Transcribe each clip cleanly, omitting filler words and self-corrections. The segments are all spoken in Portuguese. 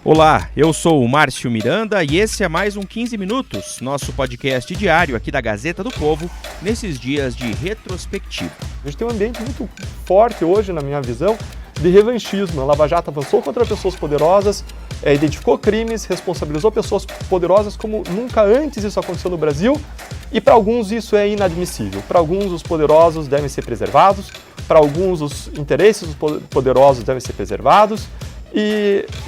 Olá, eu sou o Márcio Miranda e esse é mais um 15 Minutos, nosso podcast diário aqui da Gazeta do Povo, nesses dias de retrospectiva. A gente tem um ambiente muito forte hoje, na minha visão, de revanchismo. A Lava Jato avançou contra pessoas poderosas, identificou crimes, responsabilizou pessoas poderosas como nunca antes isso aconteceu no Brasil, e para alguns isso é inadmissível. Para alguns os poderosos devem ser preservados, para alguns os interesses dos poderosos devem ser preservados,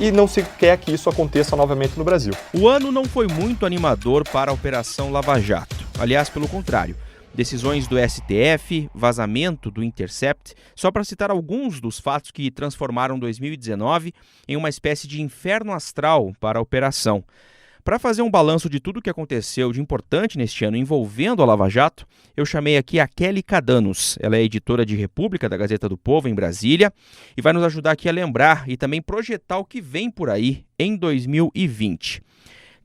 e não se quer que isso aconteça novamente no Brasil. O ano não foi muito animador para a Operação Lava Jato. Aliás, pelo contrário. Decisões do STF, vazamento do Intercept, só para citar alguns dos fatos que transformaram 2019 em uma espécie de inferno astral para a operação. Para fazer um balanço de tudo o que aconteceu de importante neste ano envolvendo a Lava Jato, eu chamei aqui a Kelly Cadanos. Ela é editora de República da Gazeta do Povo em Brasília e vai nos ajudar aqui a lembrar e também projetar o que vem por aí em 2020.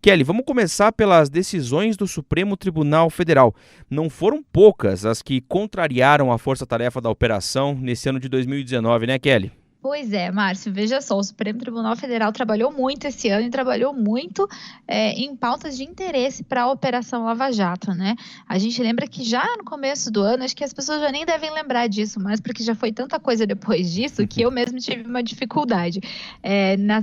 Kelly, vamos começar pelas decisões do Supremo Tribunal Federal. Não foram poucas as que contrariaram a força-tarefa da operação nesse ano de 2019, né, Kelly? Pois é, Márcio, veja só, o Supremo Tribunal Federal trabalhou muito esse ano e trabalhou muito em pautas de interesse para a Operação Lava Jato, né? A gente lembra que já no começo do ano, acho que as pessoas já nem devem lembrar disso, mas porque já foi tanta coisa depois disso que eu mesmo tive uma dificuldade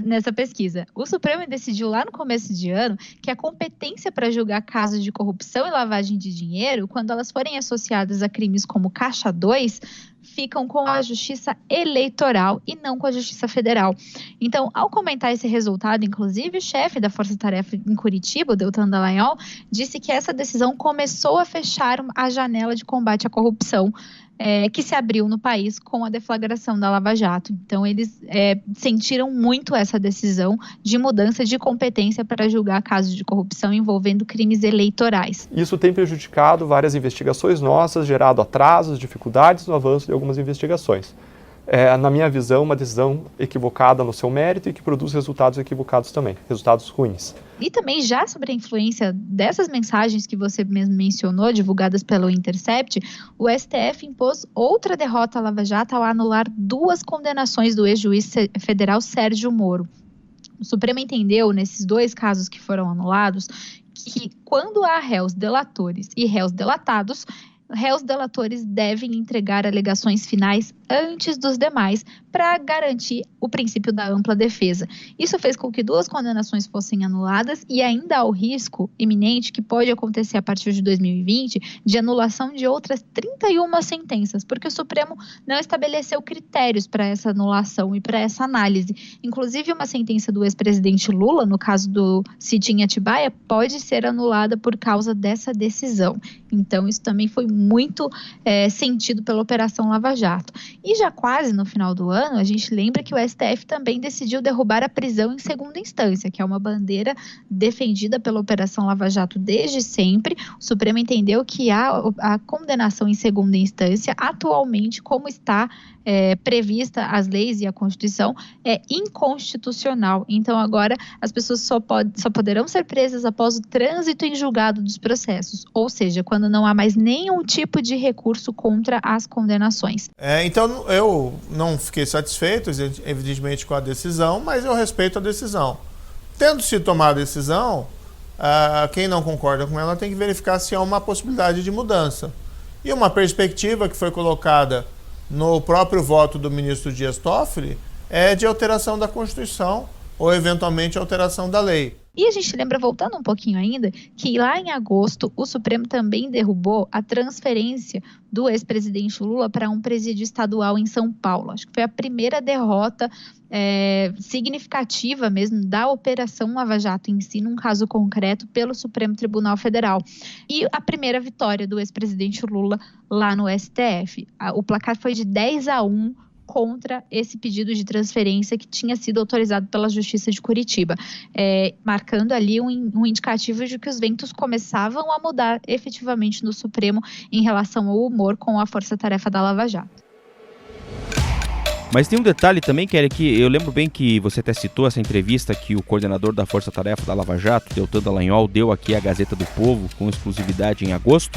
nessa pesquisa. O Supremo decidiu lá no começo de ano que a competência para julgar casos de corrupção e lavagem de dinheiro, quando elas forem associadas a crimes como Caixa 2, ficam com a Justiça Eleitoral e não com a Justiça Federal. Então, ao comentar esse resultado, inclusive, o chefe da Força Tarefa em Curitiba, o Deltan Dallagnol, disse que essa decisão começou a fechar a janela de combate à corrupção que se abriu no país com a deflagração da Lava Jato. Então, eles sentiram muito essa decisão de mudança de competência para julgar casos de corrupção envolvendo crimes eleitorais. Isso tem prejudicado várias investigações nossas, gerado atrasos, dificuldades no avanço de algumas investigações. Na minha visão, uma decisão equivocada no seu mérito e que produz resultados equivocados também, resultados ruins. E também já sobre a influência dessas mensagens que você mesmo mencionou, divulgadas pelo Intercept, o STF impôs outra derrota à Lava Jato ao anular 2 condenações do ex-juiz federal Sérgio Moro. O Supremo entendeu, nesses 2 casos que foram anulados, que quando há réus delatores e réus delatados, réus delatores devem entregar alegações finais antes dos demais para garantir o princípio da ampla defesa. Isso fez com que 2 condenações fossem anuladas e ainda há o risco iminente que pode acontecer a partir de 2020 de anulação de outras 31 sentenças, porque o Supremo não estabeleceu critérios para essa anulação e para essa análise. Inclusive, uma sentença do ex-presidente Lula, no caso do Cidinho Atibaia, pode ser anulada por causa dessa decisão. Então, isso também foi muito sentido pela Operação Lava Jato. E já quase no final do ano, a gente lembra que o STF também decidiu derrubar a prisão em segunda instância, que é uma bandeira defendida pela Operação Lava Jato desde sempre. O Supremo entendeu que a condenação em segunda instância, atualmente, como está prevista as leis e a Constituição, é inconstitucional. Então, agora, as pessoas só poderão ser presas após o trânsito em julgado dos processos, ou seja, quando não há mais nenhum tipo de recurso contra as condenações. Então, eu não fiquei satisfeito, evidentemente, com a decisão, mas eu respeito a decisão. Tendo se tomado a decisão, quem não concorda com ela tem que verificar se há uma possibilidade de mudança. E uma perspectiva que foi colocada no próprio voto do ministro Dias Toffoli é de alteração da Constituição ou, eventualmente, alteração da lei. E a gente lembra, voltando um pouquinho ainda, que lá em agosto o Supremo também derrubou a transferência do ex-presidente Lula para um presídio estadual em São Paulo. Acho que foi a primeira derrota significativa mesmo da Operação Lava Jato em si, num caso concreto, pelo Supremo Tribunal Federal. E a primeira vitória do ex-presidente Lula lá no STF. O placar foi de 10-1 contra esse pedido de transferência que tinha sido autorizado pela Justiça de Curitiba, marcando ali um indicativo de que os ventos começavam a mudar efetivamente no Supremo em relação ao humor com a força-tarefa da Lava Jato. Mas tem um detalhe também, Kelly, que eu lembro bem que você até citou essa entrevista que o coordenador da Força Tarefa da Lava Jato, Deltan Dallagnol, deu aqui à Gazeta do Povo com exclusividade em agosto.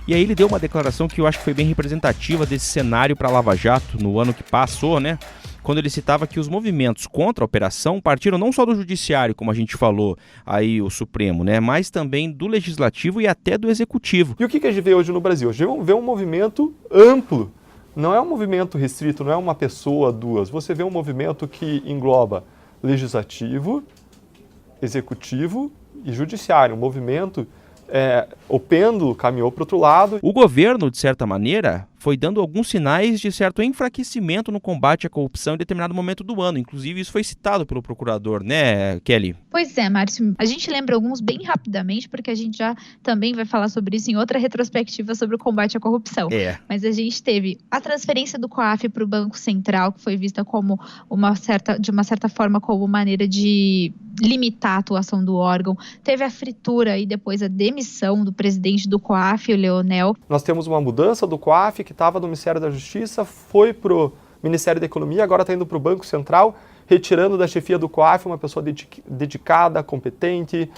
E aí ele deu uma declaração que eu acho que foi bem representativa desse cenário para a Lava Jato no ano que passou, né? quando ele citava que os movimentos contra a operação partiram não só do judiciário, como a gente falou, aí o Supremo, né, mas também do legislativo e até do executivo. E o que a gente vê hoje no Brasil? A gente vê um movimento amplo. Não é um movimento restrito, não é uma pessoa, duas. Você vê um movimento que engloba legislativo, executivo e judiciário. Um movimento, o pêndulo caminhou para o outro lado. O governo, de certa maneira, foi dando alguns sinais de certo enfraquecimento no combate à corrupção em determinado momento do ano. Inclusive, isso foi citado pelo procurador, né, Kelly? Pois é, Márcio. A gente lembra alguns bem rapidamente, porque a gente já também vai falar sobre isso em outra retrospectiva sobre o combate à corrupção. Mas a gente teve a transferência do COAF para o Banco Central, que foi vista como de uma certa forma como maneira de limitar a atuação do órgão. Teve a fritura e depois a demissão do presidente do COAF, o Leonel. Nós temos uma mudança do COAF, que estava no Ministério da Justiça, foi para o Ministério da Economia, agora está indo para o Banco Central, retirando da chefia do COAF uma pessoa dedicada, competente,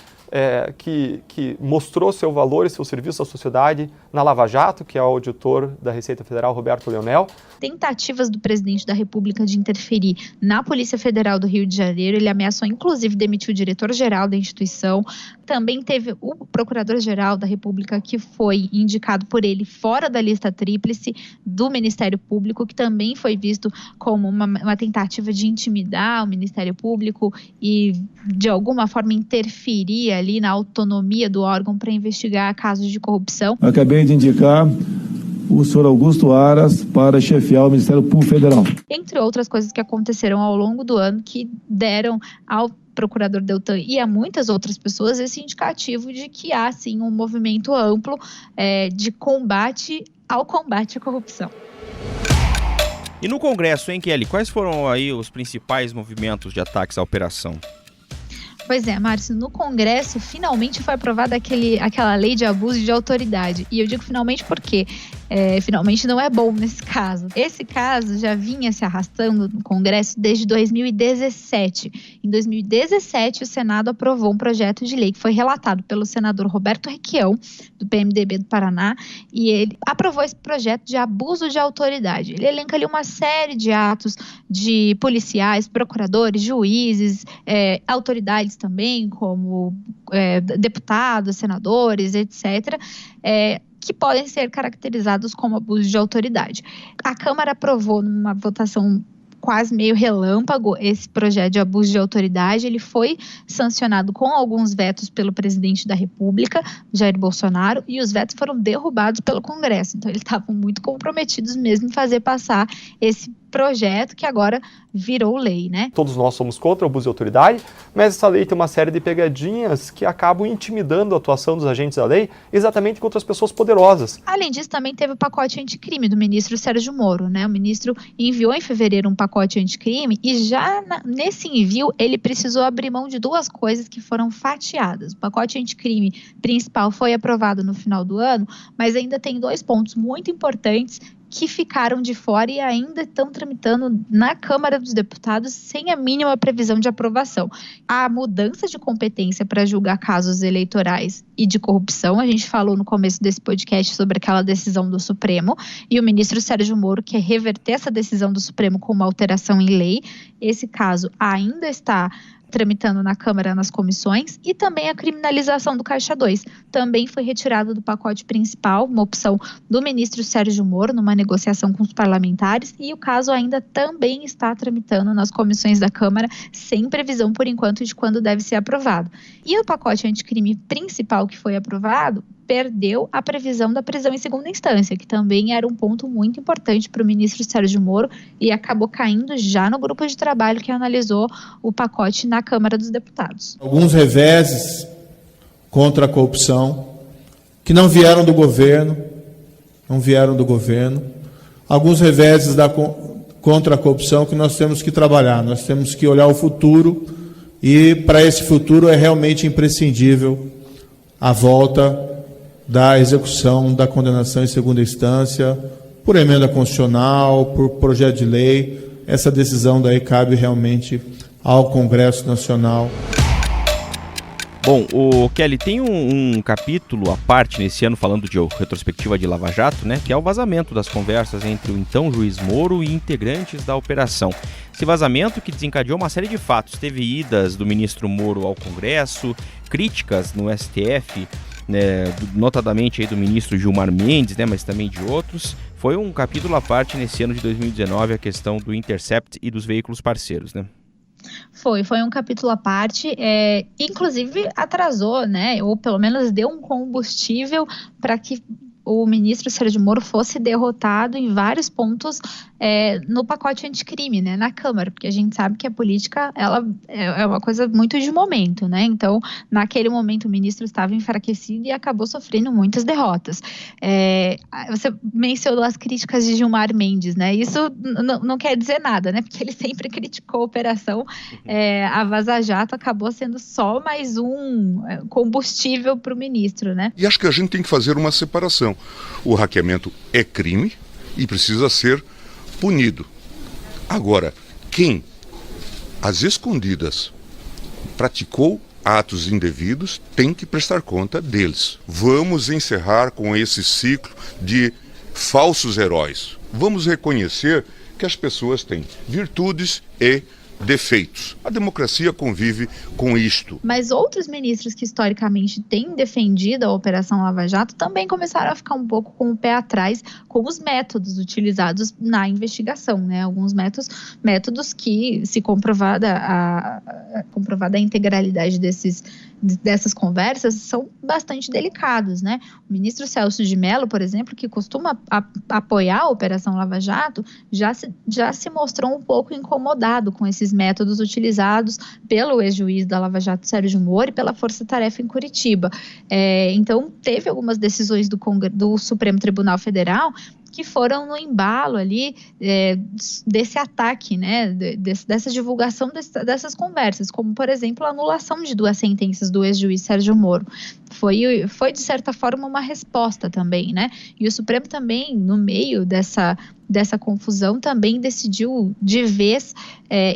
que mostrou seu valor e seu serviço à sociedade na Lava Jato, que é o auditor da Receita Federal, Roberto Leonel. Tentativas do presidente da República de interferir na Polícia Federal do Rio de Janeiro, ele ameaçou inclusive demitir o diretor-geral da instituição. Também teve o procurador-geral da República, que foi indicado por ele fora da lista tríplice do Ministério Público, que também foi visto como uma tentativa de intimidar o Ministério Público e de alguma forma interferir ali na autonomia do órgão para investigar casos de corrupção. Acabei de indicar o senhor Augusto Aras para chefiar o Ministério Público Federal. Entre outras coisas que aconteceram ao longo do ano que deram ao procurador Deltan e a muitas outras pessoas esse indicativo de que há, sim, um movimento amplo de combate à corrupção. E no Congresso, hein, Kelly? Quais foram aí os principais movimentos de ataques à operação? Pois é, Márcio, no Congresso finalmente foi aprovada aquela lei de abuso de autoridade. E eu digo finalmente porque finalmente não é bom nesse caso. Esse caso já vinha se arrastando no Congresso desde 2017. Em 2017, o Senado aprovou um projeto de lei que foi relatado pelo senador Roberto Requião, do PMDB do Paraná, e ele aprovou esse projeto de abuso de autoridade. Ele elenca ali uma série de atos de policiais, procuradores, juízes, autoridades também, como deputados, senadores, etc., que podem ser caracterizados como abuso de autoridade. A Câmara aprovou numa votação quase meio relâmpago esse projeto de abuso de autoridade. Ele foi sancionado com alguns vetos pelo presidente da República, Jair Bolsonaro, e os vetos foram derrubados pelo Congresso. Então, eles estavam muito comprometidos mesmo em fazer passar esse projeto que agora virou lei, né? Todos nós somos contra o abuso de autoridade, mas essa lei tem uma série de pegadinhas que acabam intimidando a atuação dos agentes da lei exatamente contra as pessoas poderosas. Além disso, também teve o pacote anticrime do ministro Sérgio Moro, né? O ministro enviou em fevereiro um pacote anticrime e já nesse envio ele precisou abrir mão de duas coisas que foram fatiadas. O pacote anticrime principal foi aprovado no final do ano, mas ainda tem dois pontos muito importantes que ficaram de fora e ainda estão tramitando na Câmara dos Deputados sem a mínima previsão de aprovação. A mudança de competência para julgar casos eleitorais e de corrupção, a gente falou no começo desse podcast sobre aquela decisão do Supremo, e o ministro Sérgio Moro quer reverter essa decisão do Supremo com uma alteração em lei. Esse caso ainda está tramitando na Câmara, nas comissões, e também a criminalização do Caixa 2. Também foi retirado do pacote principal, uma opção do ministro Sérgio Moro, numa negociação com os parlamentares, e o caso ainda também está tramitando nas comissões da Câmara, sem previsão, por enquanto, de quando deve ser aprovado. E o pacote anticrime principal que foi aprovado perdeu a previsão da prisão em segunda instância, que também era um ponto muito importante para o ministro Sérgio Moro e acabou caindo já no grupo de trabalho que analisou o pacote na Câmara dos Deputados. Alguns reveses contra a corrupção que não vieram do governo, alguns reveses contra a corrupção que nós temos que trabalhar, nós temos que olhar o futuro e para esse futuro é realmente imprescindível a volta da execução da condenação em segunda instância, por emenda constitucional, por projeto de lei. Essa decisão daí cabe realmente ao Congresso Nacional. Bom, o Kelly, tem um capítulo à parte nesse ano falando de retrospectiva de Lava Jato, né, que é o vazamento das conversas entre o então juiz Moro e integrantes da operação. Esse vazamento que desencadeou uma série de fatos. Teve idas do ministro Moro ao Congresso, críticas no STF, né, notadamente aí do ministro Gilmar Mendes, né, mas também de outros. Foi um capítulo à parte nesse ano de 2019, a questão do Intercept e dos veículos parceiros, né? Foi um capítulo à parte, inclusive atrasou, né, ou pelo menos deu um combustível para que o ministro Sérgio Moro fosse derrotado em vários pontos no pacote anticrime, né, na Câmara, porque a gente sabe que a política, ela é uma coisa muito de momento, né, então naquele momento o ministro estava enfraquecido e acabou sofrendo muitas derrotas. Você mencionou as críticas de Gilmar Mendes, né, isso não quer dizer nada, né, porque ele sempre criticou a operação, a Vaza Jato acabou sendo só mais um combustível para o ministro, né. E acho que a gente tem que fazer uma separação. O hackeamento é crime e precisa ser punido. Agora, quem, às escondidas, praticou atos indevidos, tem que prestar conta deles. Vamos encerrar com esse ciclo de falsos heróis. Vamos reconhecer que as pessoas têm virtudes e defeitos. A democracia convive com isto. Mas outros ministros que historicamente têm defendido a Operação Lava Jato também começaram a ficar um pouco com o pé atrás com os métodos utilizados na investigação, né? Alguns métodos que, se comprovada a integralidade dessas conversas, são bastante delicados, né? O ministro Celso de Mello, por exemplo, que costuma apoiar a Operação Lava Jato, já se mostrou um pouco incomodado com esses métodos utilizados pelo ex-juiz da Lava Jato, Sérgio Moro, e pela Força Tarefa em Curitiba. Então, teve algumas decisões do Supremo Tribunal Federal que foram no embalo ali desse ataque, né, dessa divulgação dessas conversas, como, por exemplo, a anulação de 2 sentenças do ex-juiz Sérgio Moro. Foi, de certa forma, uma resposta também, né? E o Supremo também, no meio dessa confusão, também decidiu de vez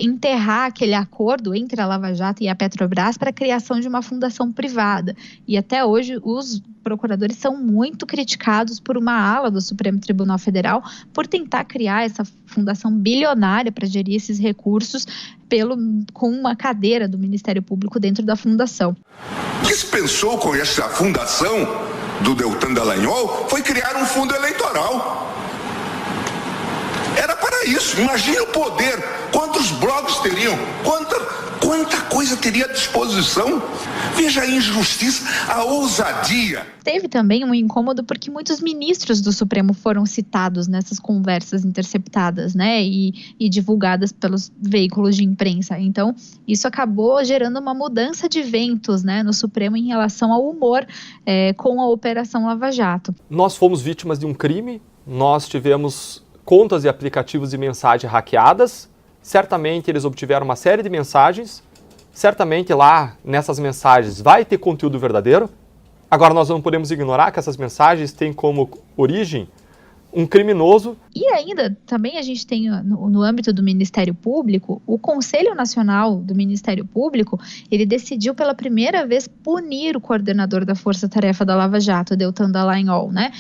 enterrar aquele acordo entre a Lava Jato e a Petrobras para a criação de uma fundação privada. E até hoje os procuradores são muito criticados por uma ala do Supremo Tribunal Federal por tentar criar essa fundação bilionária para gerir esses recursos com uma cadeira do Ministério Público dentro da fundação. O que se pensou com essa fundação do Deltan Dallagnol foi criar um fundo eleitoral. Era para isso. Imagine o poder, quantos blogs teriam, quanta coisa teria à disposição. Veja a injustiça, a ousadia. Teve também um incômodo porque muitos ministros do Supremo foram citados nessas conversas interceptadas, né, e divulgadas pelos veículos de imprensa. Então, isso acabou gerando uma mudança de ventos, né, no Supremo em relação ao humor com a Operação Lava Jato. Nós fomos vítimas de um crime, nós tivemos contas e aplicativos e mensagens hackeadas. Certamente eles obtiveram uma série de mensagens. Certamente lá nessas mensagens vai ter conteúdo verdadeiro. Agora nós não podemos ignorar que essas mensagens têm como origem um criminoso. E ainda, também a gente tem no âmbito do Ministério Público, o Conselho Nacional do Ministério Público, ele decidiu pela primeira vez punir o coordenador da Força Tarefa da Lava Jato, Deltan Dallagnol, né,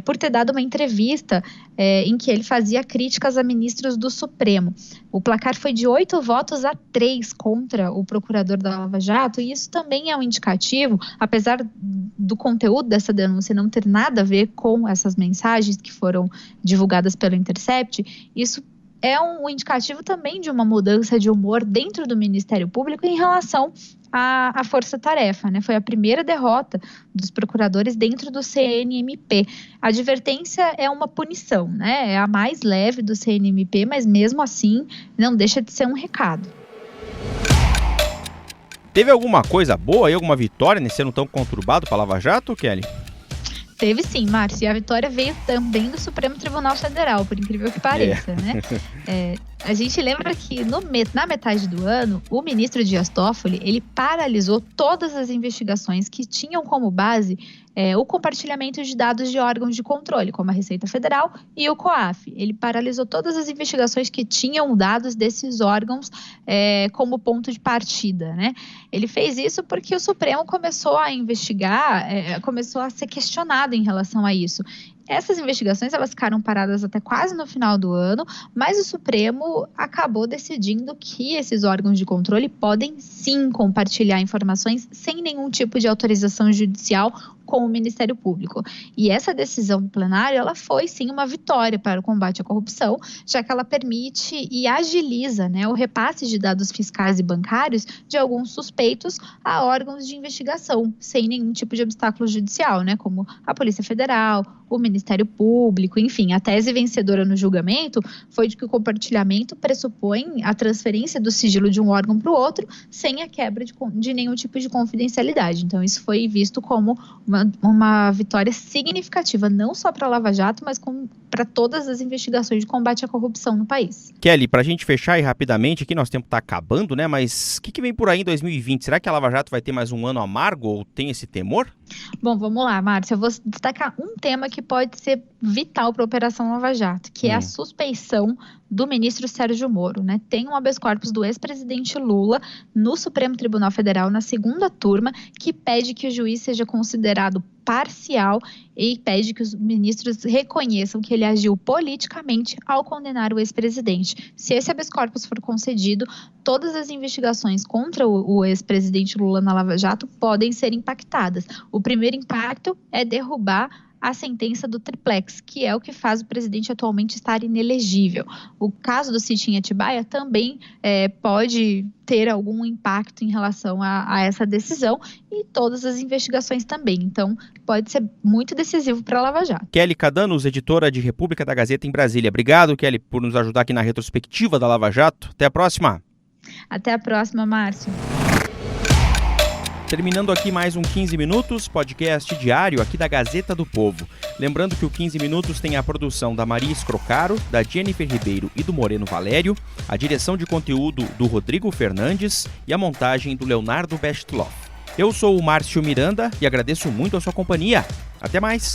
por ter dado uma entrevista em que ele fazia críticas a ministros do Supremo. O placar foi de 8-3 contra o procurador da Lava Jato, e isso também é um indicativo, apesar do conteúdo dessa denúncia não ter nada a ver com essas mensagens que foram divulgadas pelo Intercept, isso é um indicativo também de uma mudança de humor dentro do Ministério Público em relação à força-tarefa, né? Foi a primeira derrota dos procuradores dentro do CNMP. A advertência é uma punição, né? É a mais leve do CNMP, mas mesmo assim não deixa de ser um recado. Teve alguma coisa boa aí, alguma vitória nesse ano tão conturbado para a Lava Jato, Kelly? Teve sim, Márcio, e a vitória veio também do Supremo Tribunal Federal, por incrível que pareça, né? A gente lembra que na metade do ano, o ministro Dias Toffoli, ele paralisou todas as investigações que tinham como base o compartilhamento de dados de órgãos de controle, como a Receita Federal e o COAF. Ele paralisou todas as investigações que tinham dados desses órgãos como ponto de partida, né? Ele fez isso porque o Supremo começou a investigar, começou a ser questionado em relação a isso. Essas investigações elas ficaram paradas até quase no final do ano, mas o Supremo acabou decidindo que esses órgãos de controle podem sim compartilhar informações sem nenhum tipo de autorização judicial com o Ministério Público. E essa decisão do plenário, ela foi sim uma vitória para o combate à corrupção, já que ela permite e agiliza, né, o repasse de dados fiscais e bancários de alguns suspeitos a órgãos de investigação, sem nenhum tipo de obstáculo judicial, né, como a Polícia Federal, o Ministério Público, enfim. A tese vencedora no julgamento foi de que o compartilhamento pressupõe a transferência do sigilo de um órgão para o outro sem a quebra de nenhum tipo de confidencialidade. Então, isso foi visto como uma vitória significativa, não só para a Lava Jato, mas para todas as investigações de combate à corrupção no país. Kelly, para a gente fechar aí rapidamente, aqui nosso tempo está acabando, né? Mas o que vem por aí em 2020? Será que a Lava Jato vai ter mais um ano amargo ou tem esse temor? Bom, vamos lá, Márcia. Eu vou destacar um tema que pode ser vital para a Operação Lava Jato, que é a suspeição do ministro Sérgio Moro, né? Tem um habeas corpus do ex-presidente Lula no Supremo Tribunal Federal, na segunda turma, que pede que o juiz seja considerado parcial e pede que os ministros reconheçam que ele agiu politicamente ao condenar o ex-presidente. Se esse habeas corpus for concedido, todas as investigações contra o ex-presidente Lula na Lava Jato podem ser impactadas. O primeiro impacto é derrubar a sentença do triplex, que é o que faz o presidente atualmente estar inelegível. O caso do sítio em Atibaia também pode ter algum impacto em relação a essa decisão e todas as investigações também. Então, pode ser muito decisivo para a Lava Jato. Kelly Cadanos, editora de República da Gazeta em Brasília. Obrigado, Kelly, por nos ajudar aqui na retrospectiva da Lava Jato. Até a próxima. Até a próxima, Márcio. Terminando aqui mais um 15 Minutos, podcast diário aqui da Gazeta do Povo. Lembrando que o 15 Minutos tem a produção da Maria Escrocaro, da Jennifer Ribeiro e do Moreno Valério, a direção de conteúdo do Rodrigo Fernandes e a montagem do Leonardo Bestloff. Eu sou o Márcio Miranda e agradeço muito a sua companhia. Até mais!